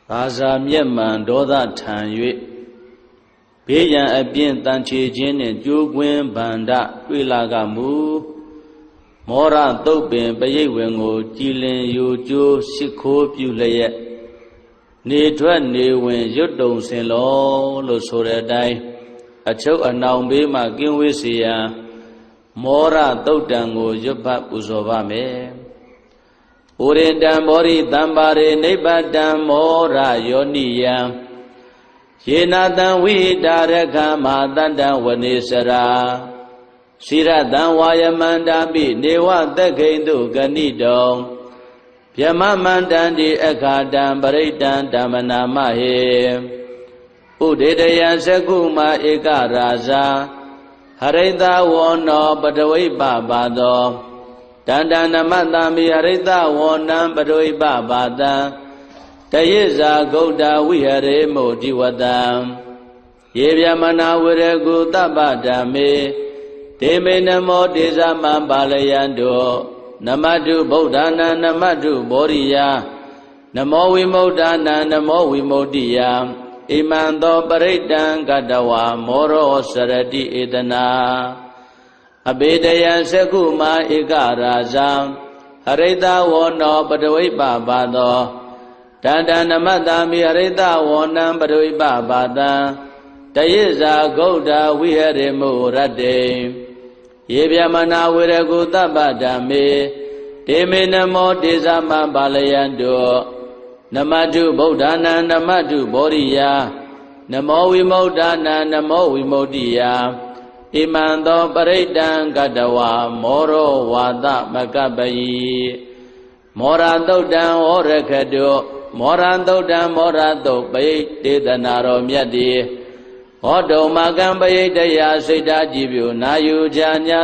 ဘာသာမျက်မှန်ဒေါသထံ၍ဘေးရန်အပြင်းတန်ချေခြင်းနှင့်ကြိုးကွင်းဗန္ဒတွေ့လာကမူမောရတုတ်ပင်ပရိတ်ဝင်ကိုကြည်လင်ယူကျိုးရှိခိုးပြုလျက်နေထွက်နေဝင်ရွတ်တုံစင်လောလို့ဆိုတဲ့အတိုင်းအချုပ်အနှောင်ဘေးမှကင်းဝေးစေရန်မောရတုတ်တံကိုရွတ်ဖတ်ပူဇော်ပါမယ်။ဩရိတံမောရိတံပါရိနိဗ္ဗတံမောရယောနိယံယေနာတံဝိတာရခမာတတံဝနေစရာစိရတံဝါယမန္တာပိနေဝသက္ခိတုဂဏိတောဗျမမန္တံတိအခါတံပရိတံဓမ္မနာမဟေဥဒေတယံသကုမဧကရာဇာဟရိတဝောနောပတဝိပပါသောတန္တနမတ္တမိဟရိတဝောနံပတဝိပပါတံတယိဇာဂௌတဝိဟရေမုတိဝတံယေဗျမနာဝရကုတပ္ပဓမ္မေဒေမေနမောဒေဇမံပါလယံတောနမတုဗုဒ္ဓနာနမတုဘောရိယနမောဝိမု ddha နာနမောဝိမု ddhi ယဣမံသောပရိတံကတဝါမောရောစရတိဧတနာအဘေတယံသကုမာဧကရာဇံဟရိတဝောနောပတဝိပပါသောတန္တနမတ္တမိဟရိတဝောနံပတဝိပပါတံတယိဇာဂௌတဝိဟရေမုရတ္တေယေဗျမနာဝေရကုတပ္ပဓမ္မေဒေမေနမောဒေဇမံပါလယံတောနမတုဗုဒ္ဓနာနမတုဘောရိယနမောဝိမု ddha နာနမောဝိမု ddhi ယဣမံသောပရိတံကတဝါမောရောဝါသမကပယိမောရတုတ်တံဩရခတုမောရတုတ်တံမောရတုတ်ပိတေသနာတော်မြတ်တိဟောတုံမကံပယိတယစိတ်ဓာကြည်ပြုနာယူကြညာ